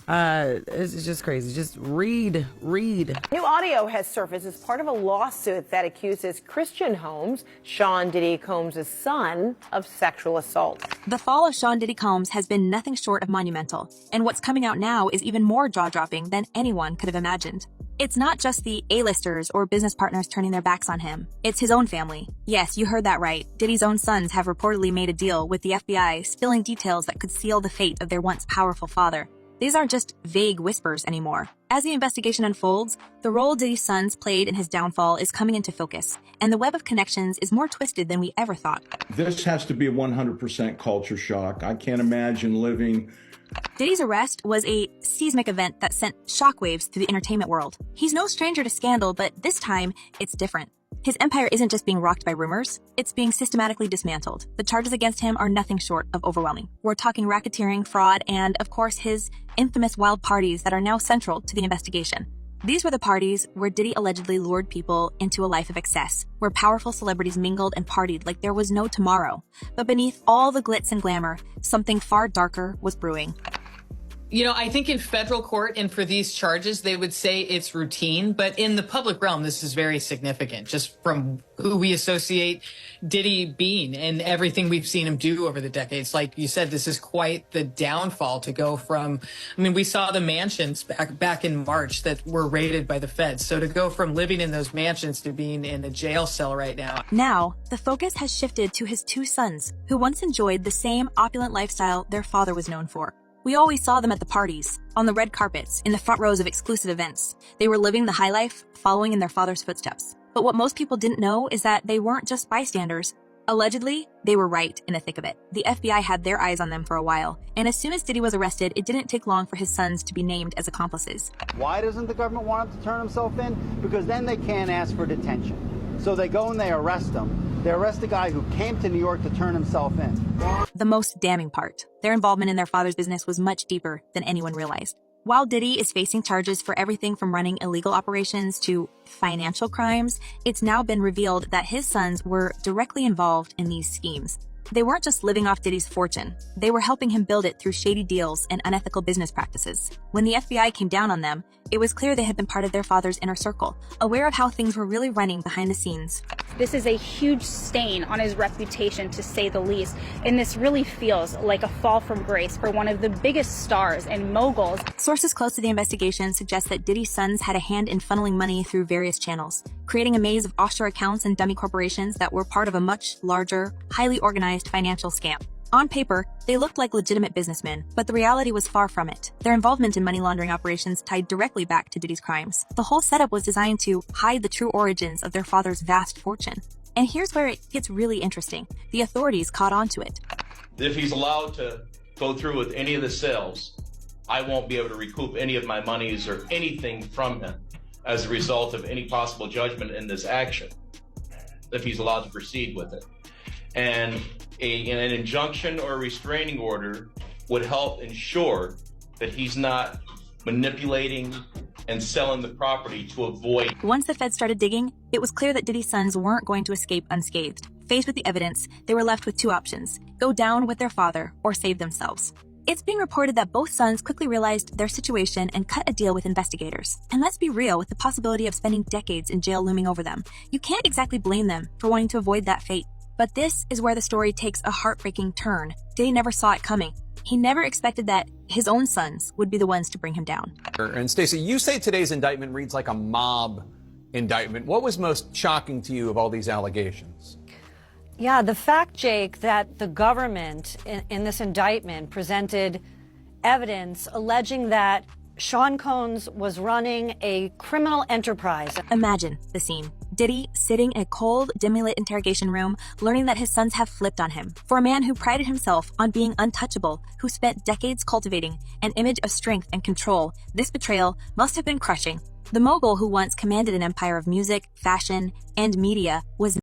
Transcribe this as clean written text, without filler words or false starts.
It's just crazy. Just read. New audio has surfaced as part of a lawsuit that accuses Christian Holmes, Sean Diddy Combs' son, of sexual assault. The fall of Sean Diddy Combs has been nothing short of monumental, and what's coming out now is even more jaw-dropping than anyone could have imagined. It's not just the A-listers or business partners turning their backs on him. It's his own family. Yes, you heard that right. Diddy's own sons have reportedly made a deal with the FBI, spilling details that could seal the fate of their once powerful father. These aren't just vague whispers anymore. As the investigation unfolds, the role Diddy's sons played in his downfall is coming into focus, and the web of connections is more twisted than we ever thought. This has to be a 100% culture shock. I can't imagine living. Diddy's arrest was a seismic event that sent shockwaves through the entertainment world. He's no stranger to scandal, but this time, it's different. His empire isn't just being rocked by rumors, it's being systematically dismantled. The charges against him are nothing short of overwhelming. We're talking racketeering, fraud, and, of course, his infamous wild parties that are now central to the investigation. These were the parties where Diddy allegedly lured people into a life of excess, where powerful celebrities mingled and partied like there was no tomorrow. But beneath all the glitz and glamour, something far darker was brewing. You know, I think in federal court and for these charges, they would say it's routine. But in the public realm, this is very significant, just from who we associate Diddy being and everything we've seen him do over the decades. Like you said, this is quite the downfall to go from. I mean, we saw the mansions back in March that were raided by the feds. So to go from living in those mansions to being in a jail cell right now. Now, the focus has shifted to his two sons, who once enjoyed the same opulent lifestyle their father was known for. We always saw them at the parties, on the red carpets, in the front rows of exclusive events. They were living the high life, following in their father's footsteps. But what most people didn't know is that they weren't just bystanders. Allegedly, they were right in the thick of it. The FBI had their eyes on them for a while, and as soon as Diddy was arrested, it didn't take long for his sons to be named as accomplices. Why doesn't the government want him to turn himself in? Because then they can't ask for detention. So they go and they arrest him. They arrest a guy who came to New York to turn himself in. The most damning part, their involvement in their father's business was much deeper than anyone realized. While Diddy is facing charges for everything from running illegal operations to financial crimes, it's now been revealed that his sons were directly involved in these schemes. They weren't just living off Diddy's fortune. They were helping him build it through shady deals and unethical business practices. When the FBI came down on them, it was clear they had been part of their father's inner circle, aware of how things were really running behind the scenes. This is a huge stain on his reputation, to say the least, and this really feels like a fall from grace for one of the biggest stars and moguls. Sources close to the investigation suggest that Diddy's sons had a hand in funneling money through various channels, creating a maze of offshore accounts and dummy corporations that were part of a much larger, highly organized financial scam. On paper, they looked like legitimate businessmen, but the reality was far from it. Their involvement in money laundering operations tied directly back to Diddy's crimes. The whole setup was designed to hide the true origins of their father's vast fortune. And here's where it gets really interesting. The authorities caught on to it. If he's allowed to go through with any of the sales, I won't be able to recoup any of my monies or anything from him as a result of any possible judgment in this action, if he's allowed to proceed with it. And an injunction or a restraining order would help ensure that he's not manipulating and selling the property to avoid. Once the feds started digging, it was clear that Diddy's sons weren't going to escape unscathed. Faced with the evidence, they were left with two options: go down with their father or save themselves. It's being reported that both sons quickly realized their situation and cut a deal with investigators. And let's be real, with the possibility of spending decades in jail looming over them, you can't exactly blame them for wanting to avoid that fate. But this is where the story takes a heartbreaking turn. Diddy never saw it coming. He never expected that his own sons would be the ones to bring him down. And Stacey, you say today's indictment reads like a mob indictment. What was most shocking to you of all these allegations? Yeah, the fact, Jake, that the government in this indictment presented evidence alleging that Sean Combs was running a criminal enterprise. Imagine the scene. Diddy sitting in a cold, dimly lit interrogation room, learning that his sons have flipped on him. For a man who prided himself on being untouchable, who spent decades cultivating an image of strength and control, this betrayal must have been crushing. The mogul who once commanded an empire of music, fashion, and media was